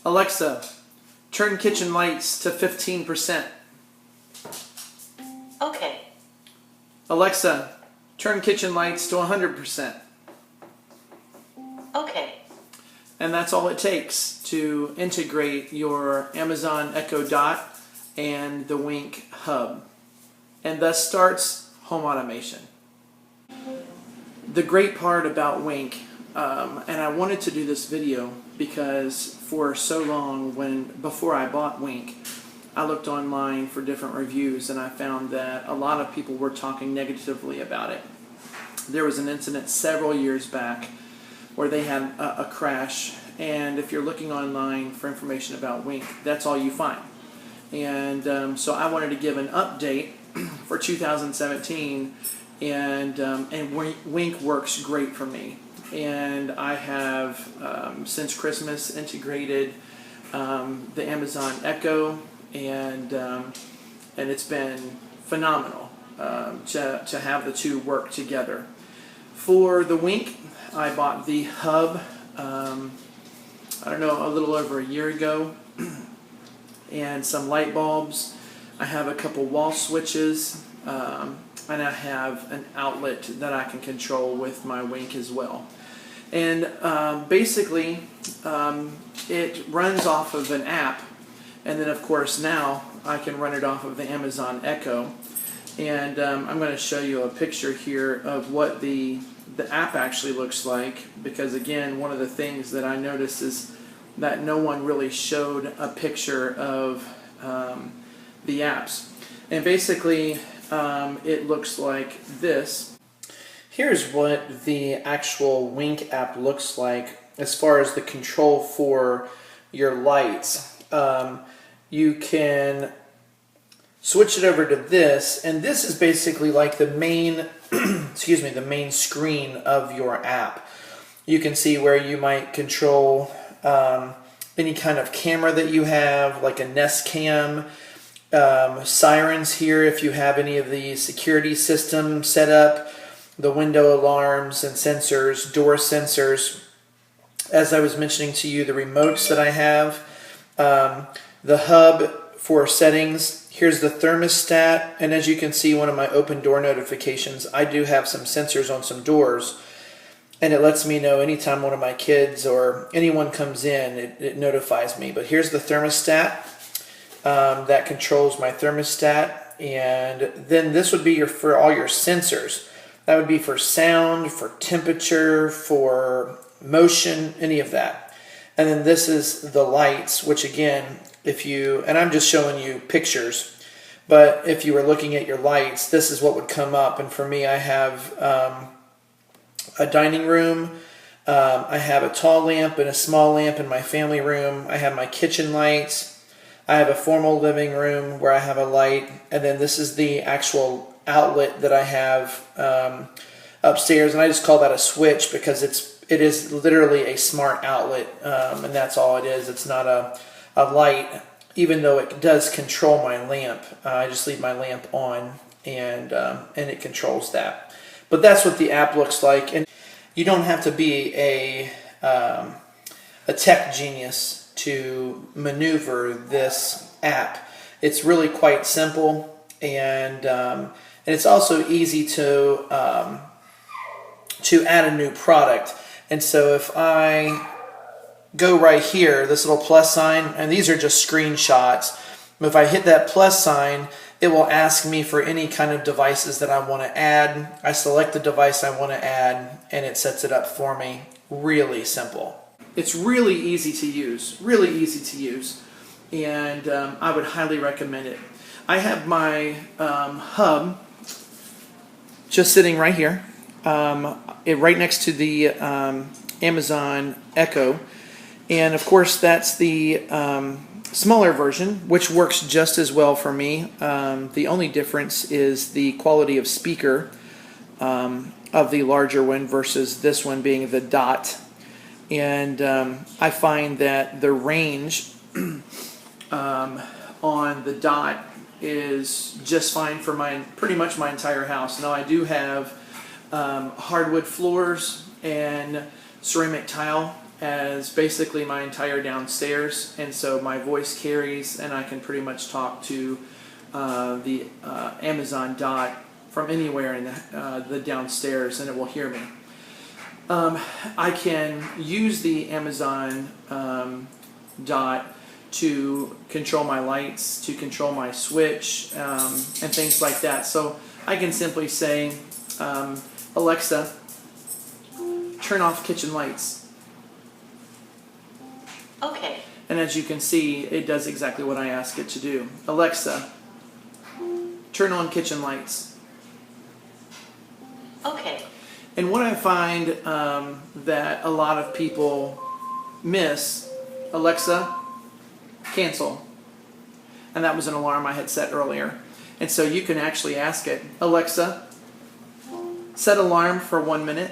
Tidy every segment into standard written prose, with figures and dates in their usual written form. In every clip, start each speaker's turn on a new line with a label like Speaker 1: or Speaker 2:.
Speaker 1: Alexa, turn kitchen lights to 15%.
Speaker 2: Okay.
Speaker 1: Alexa, turn kitchen lights to 100%.
Speaker 2: Okay.
Speaker 1: And that's all it takes to integrate your Amazon Echo Dot and the Wink Hub. And thus starts home automation. The great part about Wink, and I wanted to do this video because for so long, before I bought Wink, I looked online for different reviews and I found that a lot of people were talking negatively about it. There was an incident several years back where they had a crash, and if you're looking online for information about Wink, that's all you find. And so I wanted to give an update for 2017, and Wink works great for me. And I have since Christmas integrated the Amazon Echo, and it's been phenomenal to have the two work together. For the Wink, I bought the hub, I don't know, a little over a year ago, and some light bulbs. I have a couple wall switches, and I have an outlet that I can control with my Wink as well. And basically, it runs off of an app, and then of course now I can run it off of the Amazon Echo. And I'm going to show you a picture here of what the app actually looks like, because again, one of the things that I noticed is that no one really showed a picture of the apps. And basically it looks like this. Here's what the actual Wink app looks like as far as the control for your lights. You can switch it over to this, and this is basically like the main excuse me, the main screen of your app. You can see where you might control any kind of camera that you have, like a Nest Cam, sirens here if you have any of the security systems set up, the window alarms and sensors, door sensors. As I was mentioning to you, the remotes that I have, the hub for settings. Here's the thermostat, and as you can see, one of my open door notifications, I do have some sensors on some doors, and it lets me know anytime one of my kids or anyone comes in, it notifies me. But here's the thermostat that controls my thermostat, and then this would be for all your sensors. That would be for sound, for temperature, for motion, any of that. And then this is the lights, which again, and I'm just showing you pictures, but if you were looking at your lights, this is what would come up. And for me, I have a dining room, I have a tall lamp and a small lamp in my family room, I have my kitchen lights, I have a formal living room where I have a light, and then this is the actual outlet that I have upstairs, and I just call that a switch because it is literally a smart outlet, and that's all it is. It's not a light, even though it does control my lamp. I just leave my lamp on, and it controls that. But that's what the app looks like, and you don't have to be a tech genius to maneuver this app. It's really quite simple, and it's also easy to add a new product. And so if I go right here, this little plus sign, and these are just screenshots. If I hit that plus sign, it will ask me for any kind of devices that I want to add. I select the device I want to add, and it sets it up for me. Really simple. It's really easy to use, and I would highly recommend it. I have my hub just sitting right here, right next to the Amazon Echo. And of course, that's the smaller version, which works just as well for me. The only difference is the quality of speaker of the larger one versus this one being the Dot. And I find that the range on the Dot is just fine for pretty much my entire house. Now I do have hardwood floors and ceramic tile, as basically my entire downstairs, and so my voice carries, and I can pretty much talk to the Amazon Dot from anywhere in the downstairs, and it will hear me. I can use the Amazon Dot to control my lights, to control my switch, and things like that. So I can simply say, Alexa, turn off kitchen lights.
Speaker 2: Okay.
Speaker 1: And as you can see, it does exactly what I ask it to do. Alexa, turn on kitchen lights.
Speaker 2: Okay.
Speaker 1: And what I find that a lot of people miss, Alexa, cancel. And that was an alarm I had set earlier. And so you can actually ask it, Alexa, set alarm for 1 minute.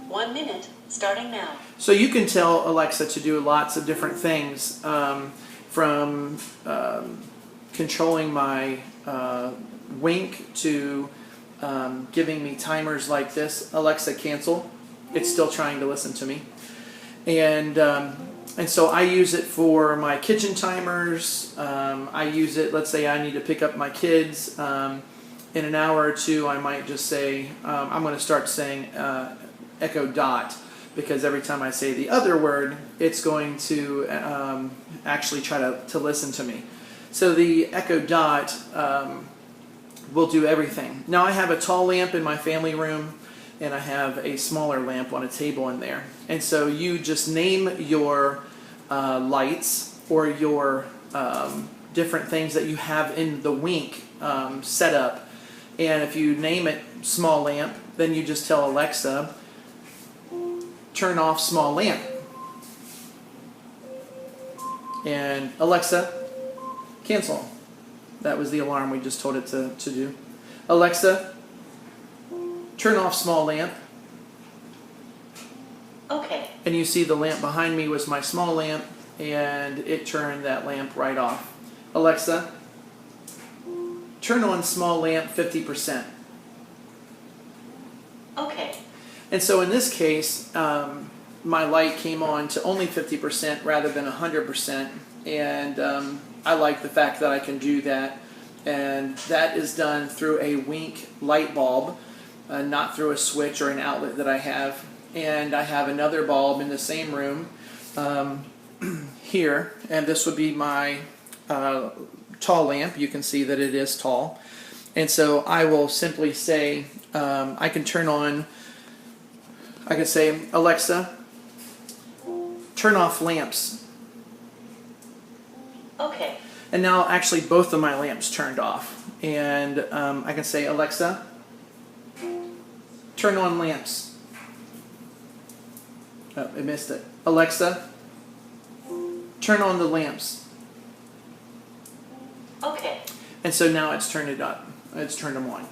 Speaker 2: 1 minute, starting now.
Speaker 1: So you can tell Alexa to do lots of different things, from controlling my wink to giving me timers like this. Alexa, cancel. It's still trying to listen to me. And so I use it for my kitchen timers. I use it, let's say I need to pick up my kids. In an hour or two, I might just say, I'm going to start saying Echo Dot, because every time I say the other word, it's going to actually try to listen to me. So the Echo Dot will do everything. Now I have a tall lamp in my family room, and I have a smaller lamp on a table in there. And so you just name your lights or your different things that you have in the Wink setup. And if you name it small lamp, then you just tell Alexa, turn off small lamp. And Alexa, cancel. That was the alarm we just told it to do. Alexa, turn off small lamp.
Speaker 2: Okay.
Speaker 1: And you see the lamp behind me was my small lamp, and it turned that lamp right off. Alexa, turn on small lamp 50%.
Speaker 2: Okay.
Speaker 1: And so in this case, my light came on to only 50% rather than 100%, and I like the fact that I can do that, and that is done through a Wink light bulb, not through a switch or an outlet that I have. And I have another bulb in the same room here, and this would be my tall lamp. You can see that it is tall, and so I will simply say, I can say, Alexa, turn off lamps.
Speaker 2: Okay.
Speaker 1: And now actually both of my lamps turned off, and I can say, Alexa, turn on lamps. Oh, I missed it. Alexa, turn on the lamps.
Speaker 2: Okay.
Speaker 1: And so now it's turned it up. It's turned them on.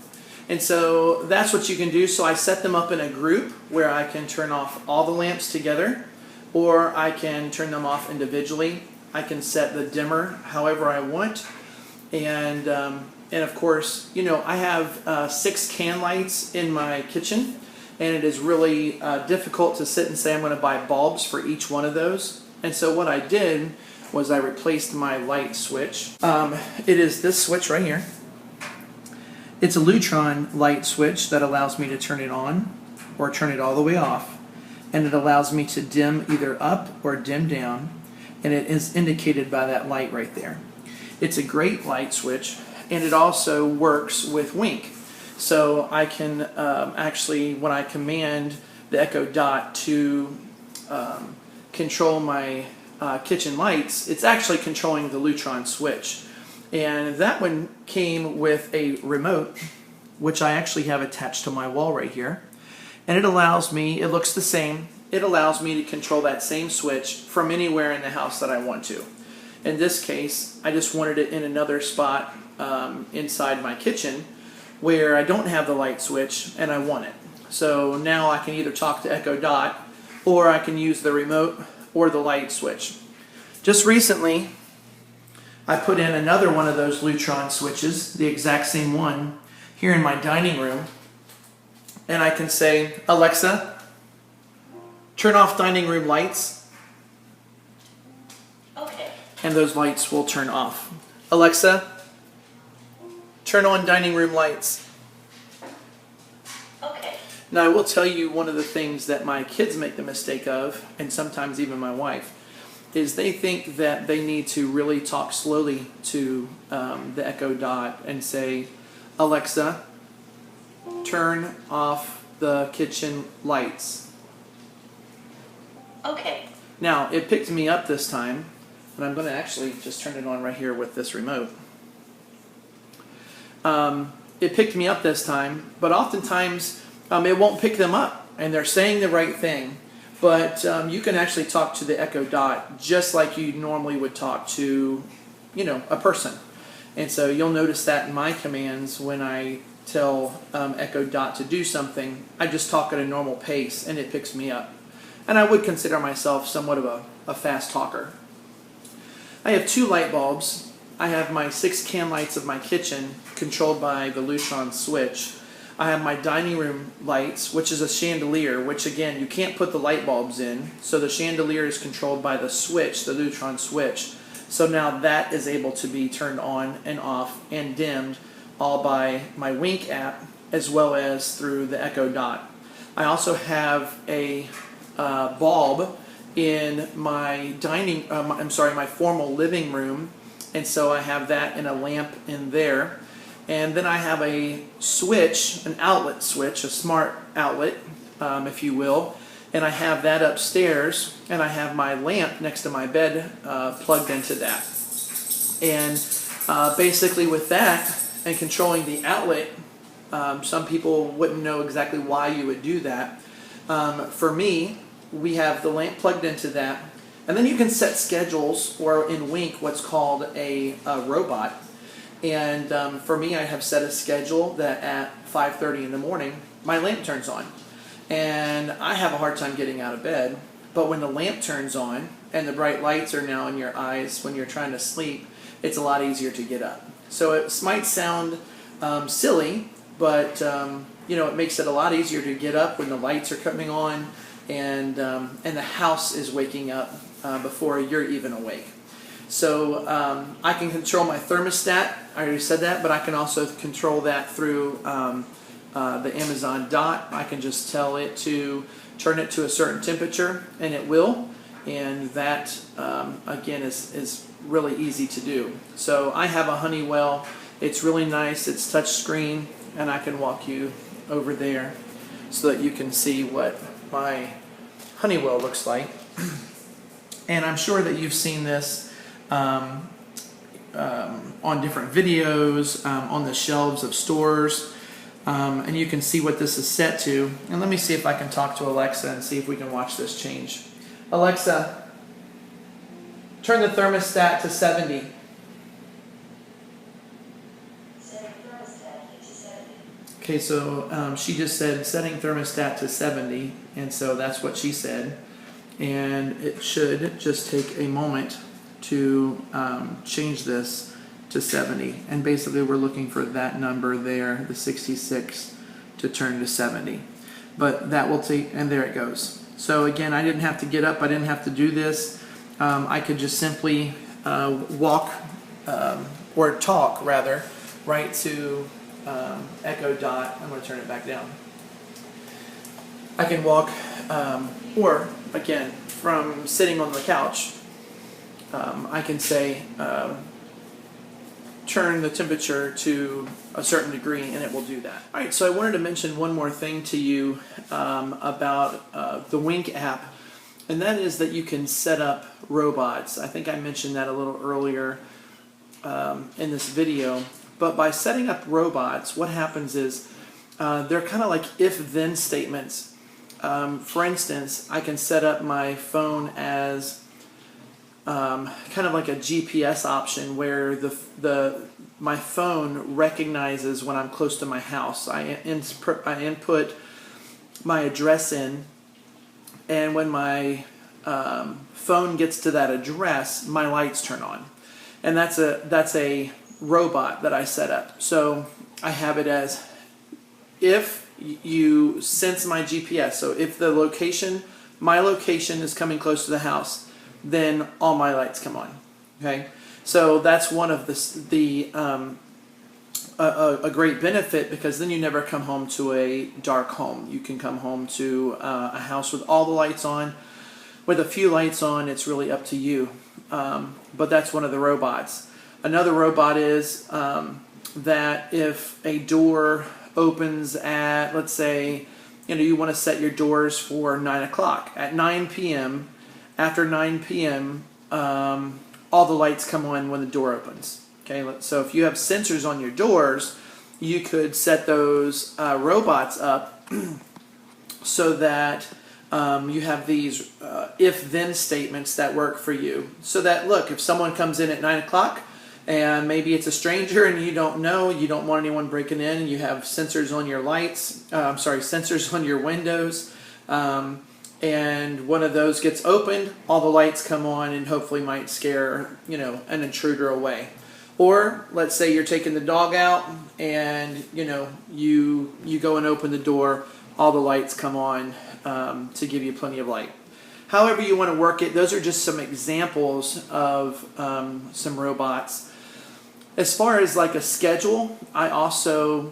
Speaker 1: And so that's what you can do. So I set them up in a group where I can turn off all the lamps together, or I can turn them off individually. I can set the dimmer however I want. And of course, you know, I have 6 can lights in my kitchen, and it is really difficult to sit and say I'm going to buy bulbs for each one of those. And so what I did was I replaced my light switch. It is this switch right here. It's a Lutron light switch that allows me to turn it on or turn it all the way off. And it allows me to dim either up or dim down. And it is indicated by that light right there. It's a great light switch, and it also works with Wink. So I can actually, when I command the Echo Dot to control my kitchen lights, it's actually controlling the Lutron switch. And that one came with a remote, which I actually have attached to my wall right here. And it allows me, it looks the same, it allows me to control that same switch from anywhere in the house that I want to. In this case, I just wanted it in another spot inside my kitchen where I don't have the light switch and I want it. So now I can either talk to Echo Dot, or I can use the remote or the light switch. Just recently, I put in another one of those Lutron switches, the exact same one, here in my dining room. And I can say, Alexa, turn off dining room lights,
Speaker 2: Okay.
Speaker 1: and those lights will turn off. Alexa, turn on dining room lights.
Speaker 2: Okay.
Speaker 1: Now, I will tell you one of the things that my kids make the mistake of, and sometimes even my wife, is they think that they need to really talk slowly to the Echo Dot and say, Alexa, turn off the kitchen lights.
Speaker 2: Okay.
Speaker 1: Now, it picked me up this time, and I'm going to actually just turn it on right here with this remote. It picked me up this time, but oftentimes it won't pick them up, and they're saying the right thing. But you can actually talk to the Echo Dot just like you normally would talk to, a person. And so you'll notice that in my commands when I tell Echo Dot to do something, I just talk at a normal pace and it picks me up. And I would consider myself somewhat of a fast talker. I have 2 light bulbs. I have my 6 can lights of my kitchen controlled by the Lutron switch. I have my dining room lights, which is a chandelier, which again, you can't put the light bulbs in. So the chandelier is controlled by the switch, the Lutron switch. So now that is able to be turned on and off and dimmed all by my Wink app as well as through the Echo Dot. I also have a bulb in my my formal living room, and so I have that in a lamp in there. And then I have a switch, an outlet switch, a smart outlet, if you will, and I have that upstairs, and I have my lamp next to my bed plugged into that. And basically with that and controlling the outlet, some people wouldn't know exactly why you would do that. For me, we have the lamp plugged into that, and then you can set schedules, or in Wink, what's called a robot. And for me, I have set a schedule that at 5:30 in the morning, my lamp turns on. And I have a hard time getting out of bed, but when the lamp turns on and the bright lights are now in your eyes when you're trying to sleep, it's a lot easier to get up. So it might sound silly, but it makes it a lot easier to get up when the lights are coming on and the house is waking up before you're even awake. So I can control my thermostat. I already said that, but I can also control that through the Amazon Dot. I can just tell it to turn it to a certain temperature, and it will. And that, again, is really easy to do. So I have a Honeywell. It's really nice. It's touch screen, and I can walk you over there so that you can see what my Honeywell looks like. And I'm sure that you've seen this on different videos, on the shelves of stores, and you can see what this is set to. And let me see if I can talk to Alexa and see if we can watch this change. Alexa, turn the thermostat to 70.
Speaker 2: Setting thermostat to 70.
Speaker 1: Okay, so she just said setting thermostat to 70, and so that's what she said. And it should just take a moment to change this to 70. And basically we're looking for that number there, the 66, to turn to 70. But that will take, and there it goes. So again, I didn't have to get up, I didn't have to do this. I could just simply walk, or talk rather, right to Echo Dot. I'm going to turn it back down. I can walk, or again, from sitting on the couch, I can say, turn the temperature to a certain degree, and it will do that. All right, so I wanted to mention one more thing to you about the Wink app, and that is that you can set up robots. I think I mentioned that a little earlier in this video, but by setting up robots, what happens is they're kind of like if-then statements. For instance, I can set up my phone as kind of like a GPS option where my phone recognizes when I'm close to my house. I input my address in, and when my phone gets to that address, my lights turn on. And that's a robot that I set up. So I have it as if you sense my GPS. So if the location my location is coming close to the house, then all my lights come on. Okay, so that's one of a great benefit, because then you never come home to a dark home. You can come home to a house with all the lights on. With a few lights on, it's really up to you. But that's one of the robots. Another robot is that if a door opens at, let's say, you want to set your doors for 9 o'clock. At 9 p.m., after 9 p.m., all the lights come on when the door opens. Okay, so if you have sensors on your doors, you could set those robots up so that you have these if-then statements that work for you. So that, look, if someone comes in at 9 o'clock and maybe it's a stranger and you don't know, you don't want anyone breaking in, and you have sensors on your lights, sensors on your windows, and one of those gets opened, all the lights come on and hopefully might scare, an intruder away. Or let's say you're taking the dog out and you go and open the door, all the lights come on to give you plenty of light. However you want to work it, those are just some examples of some robots. As far as like a schedule, I also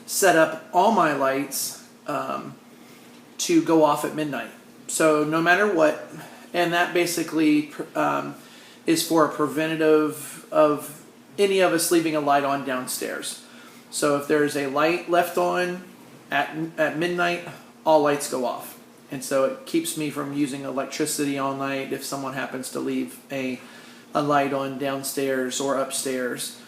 Speaker 1: set up all my lights to go off at midnight. So no matter what, and that basically is for a preventative of any of us leaving a light on downstairs. So if there's a light left on at midnight, all lights go off. And so it keeps me from using electricity all night if someone happens to leave a light on downstairs or upstairs.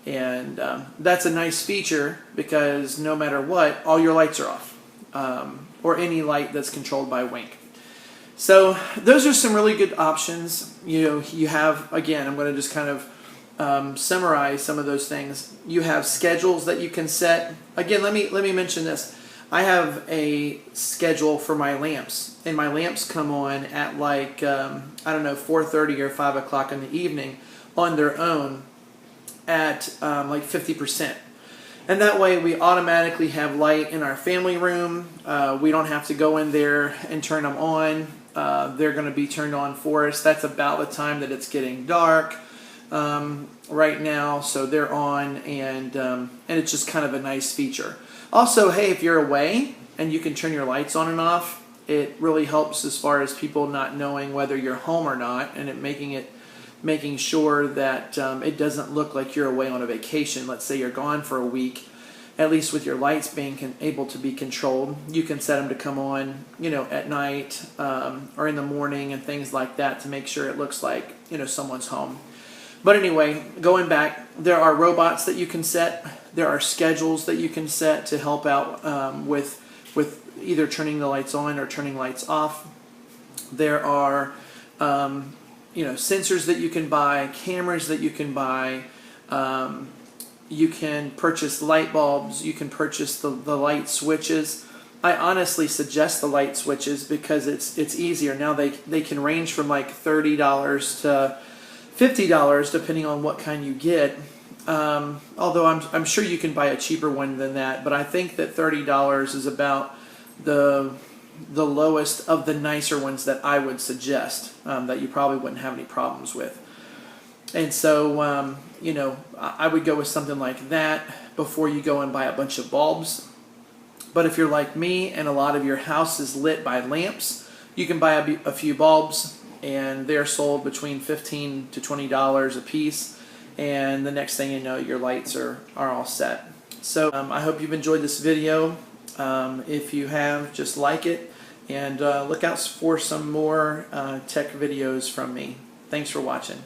Speaker 1: And that's a nice feature, because no matter what, all your lights are off, or any light that's controlled by Wink. So those are some really good options. You have, again, I'm going to just kind of summarize some of those things. You have schedules that you can set. Again, let me mention this. I have a schedule for my lamps, and my lamps come on at like 4:30 or 5 o'clock in the evening on their own at like 50%. And that way we automatically have light in our family room. We don't have to go in there and turn them on. They're going to be turned on for us. That's about the time that it's getting dark right now, so they're on, and it's just kind of a nice feature. Also, hey, if you're away and you can turn your lights on and off, it really helps as far as people not knowing whether you're home or not, and making sure that it doesn't look like you're away on a vacation. Let's say you're gone for a week. At least with your lights being able to be controlled, you can set them to come on, at night or in the morning and things like that, to make sure it looks like someone's home. But anyway, going back, there are robots that you can set. There are schedules that you can set to help out with either turning the lights on or turning lights off. There are sensors that you can buy, cameras that you can buy. You can purchase light bulbs. You can purchase the light switches. I honestly suggest the light switches because it's easier. Now they can range from like $30 to $50 depending on what kind you get. Although I'm sure you can buy a cheaper one than that, but I think that $30 is about the lowest of the nicer ones that I would suggest, that you probably wouldn't have any problems with. And so, I would go with something like that before you go and buy a bunch of bulbs. But if you're like me and a lot of your house is lit by lamps, you can buy a few bulbs, and they're sold between $15 to $20 a piece. And the next thing you know, your lights are all set. So I hope you've enjoyed this video. If you have, just like it, and look out for some more tech videos from me. Thanks for watching.